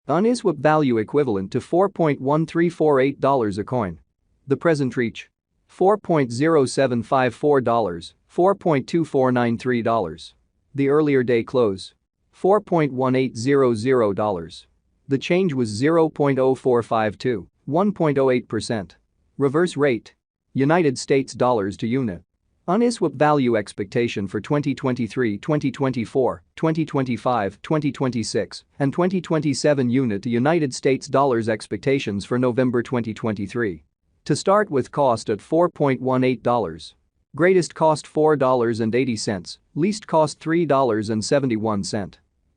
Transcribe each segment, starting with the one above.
Uniswap value equivalent to $4.1348 a coin. The present reach: $4.0754, $4.2493. The earlier day close: $4.1800. The change was 0.0452, 1.08%. Reverse rate: United States dollars to UNA. Uniswap value expectation for 2023, 2024, 2025, 2026, and 2027 UNA to United States dollars expectations for November 2023. To start with, cost at $4.18. Greatest cost $4.80, least cost $3.71.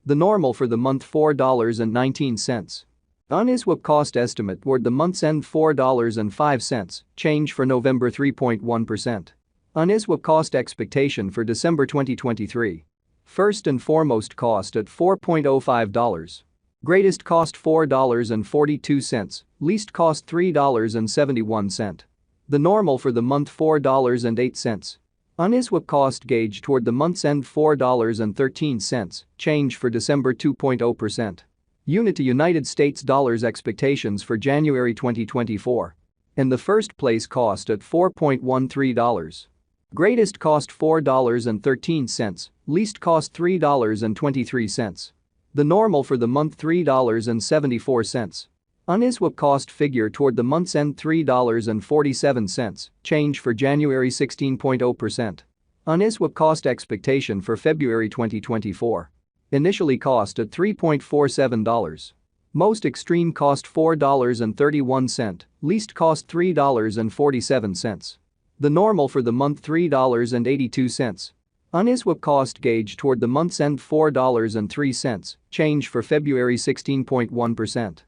The normal for the month $4.19. Uniswap cost estimate toward the month's end $4.05, change for November 3.1%. Uniswap cost expectation for December 2023. First and foremost, cost at $4.05. Greatest cost $4.42, least cost $3.71. The normal for the month $4.08. Uniswap cost gauge toward the month's end $4.13, change for December 2.0%. UNA to United States dollars expectations for January 2024. In the first place, cost at $4.13. Greatest cost $4.13, least cost $3.23. The normal for the month $3.74. Uniswap cost figure toward the month's end $3.47, change for January 16.0%. Uniswap cost expectation for February 2024. Initially cost at $3.47. Most extreme cost $4.31, least cost $3.47. The normal for the month $3.82. Uniswap cost gauge toward the month's end $4.03, change for February 16.1%.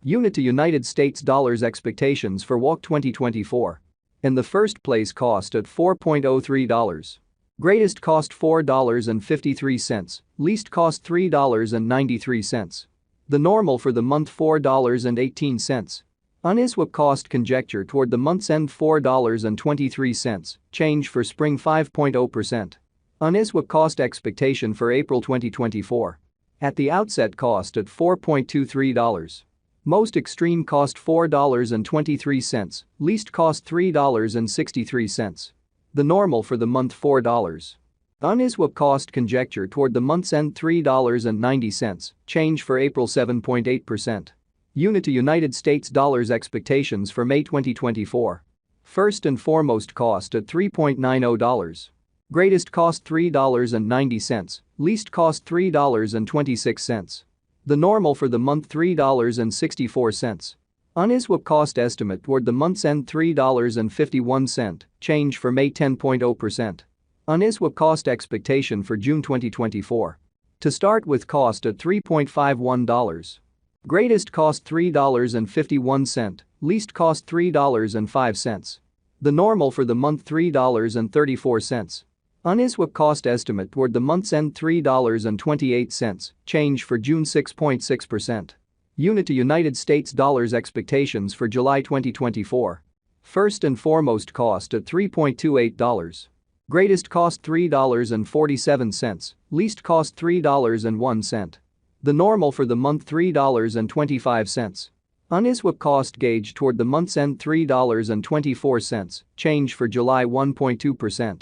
UNA to United States dollars expectations for WOC 2024. In the first place, cost at $4.03. Greatest cost $4.53, least cost $3.93. The normal for the month $4.18. Uniswap cost conjecture toward the month's end $4.23, change for spring 5.0%. Uniswap cost expectation for April 2024. At the outset, cost at $4.23. Most extreme cost $4.23, least cost $3.63. The normal for the month $4. Uniswap cost conjecture toward the month's end $3.90, change for April 7.8%. UNA to United States dollars expectations for May 2024. First and foremost, cost at $3.90. Greatest cost $3.90, least cost $3.26. The normal for the month $3.64. Uniswap cost estimate toward the month's end $3.51, change for May 10.0%. Uniswap cost expectation for June 2024. To start with, cost at $3.51. Greatest cost $3.51, least cost $3.05. The normal for the month $3.34. Uniswap cost estimate toward the month's end $3.28, change for June 6.6%. UNA to United States dollars expectations for July 2024. First and foremost, cost at $3.28. Greatest cost $3.47, least cost $3.01. The normal for the month $3.25. Uniswap cost gauge toward the month's end $3.24, change for July 1.2%.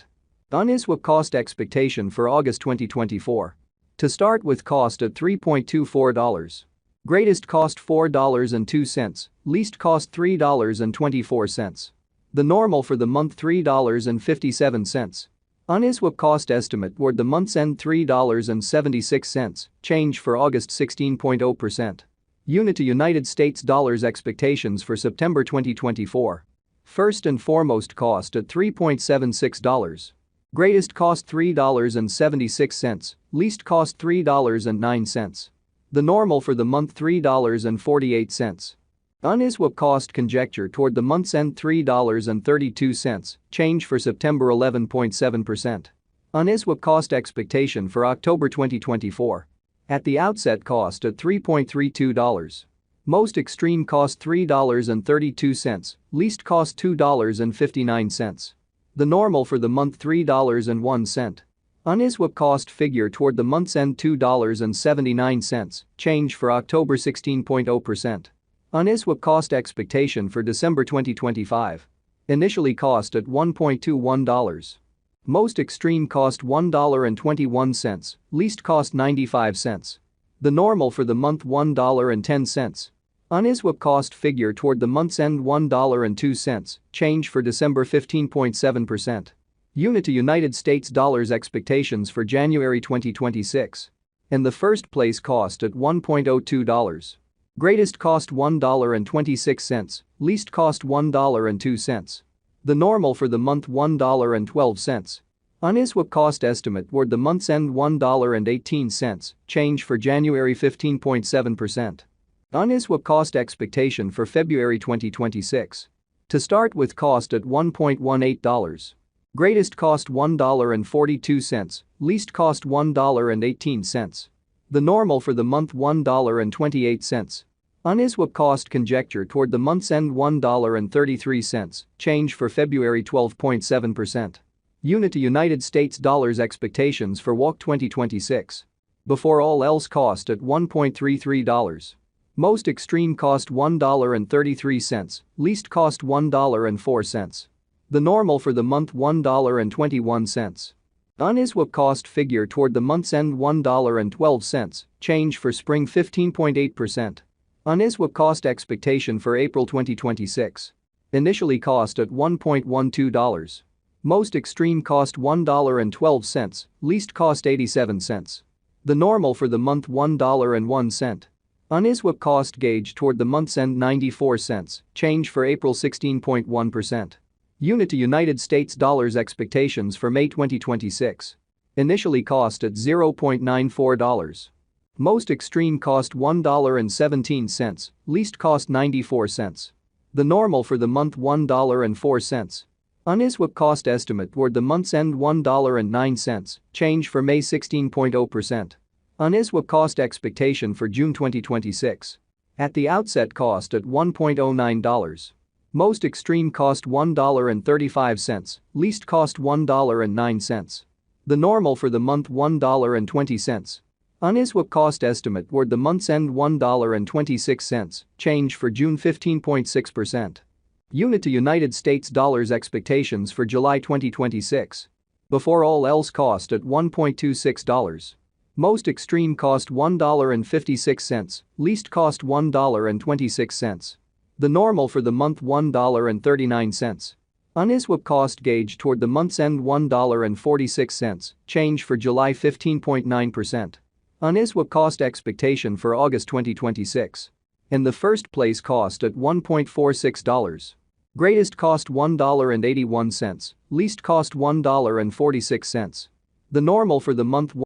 Uniswap cost expectation for August 2024. To start with, cost at $3.24. Greatest cost $4.02, least cost $3.24. The normal for the month $3.57. Uniswap cost estimate toward the month's end $3.76, change for August 16.0%. UNA to United States dollars expectations for September 2024. First and foremost, cost at $3.76. Greatest cost $3.76, least cost $3.09. The normal for the month $3.48. Uniswap cost conjecture toward the month's end $3.32, change for September 11.7%. Uniswap cost expectation for October 2024. At the outset, cost at $3.32. Most extreme cost $3.32, least cost $2.59. The normal for the month $3.01. Uniswap cost figure toward the month's end $2.79, change for October 16.0%. Uniswap cost expectation for December 2025. Initially cost at $1.21. Most extreme cost $1.21, least cost 95 cents. The normal for the month $1.10. Uniswap cost figure toward the month's end $1.02, change for December 15.7%. Unit to United States dollars expectations for January 2026. In the first place cost at $1.02. Greatest cost $1.26, least cost $1.02. The normal for the month $1.12. Uniswap cost estimate toward the month's end $1.18, change for January 15.7%. Uniswap cost expectation for February 2026. To start with cost at $1.18. Greatest cost $1.42, least cost $1.18. The normal for the month $1.28. Uniswap cost conjecture toward the month's end $1.33, change for February 12.7%. Unit to United States dollars expectations for WOC 2026. Before all else cost at $1.33. Most extreme cost $1.33, least cost $1.04. The normal for the month $1.21. Uniswap cost figure toward the month's end $1.12, change for spring 15.8%. Uniswap cost expectation for April 2026. Initially cost at $1.12. Most extreme cost $1.12, least cost 87 cents. The normal for the month $1.01. Uniswap cost gauge toward the month's end 94 cents, change for April 16.1%. Unit to United States dollars expectations for May 2026. Initially cost at $0.94. Most extreme cost $1.17, least cost 94 cents. The normal for the month $1.04. Uniswap cost estimate toward the month's end $1.09, change for May 16.0%. Uniswap cost expectation for June 2026. At the outset cost at $1.09. Most extreme cost $1.35, least cost $1.09. The normal for the month $1.20. Uniswap cost estimate toward the month's end $1.26, change for June 15.6%. Unit to United States dollars expectations for July 2026. Before all else cost at $1.26. Most extreme cost $1.56, least cost $1.26. The normal for the month $1.39. Uniswap cost gauge toward the month's end $1.46, change for July 15.9%. Uniswap cost expectation for August 2026. In the first place cost at $1.46. Greatest cost $1.81, least cost $1.46. The normal for the month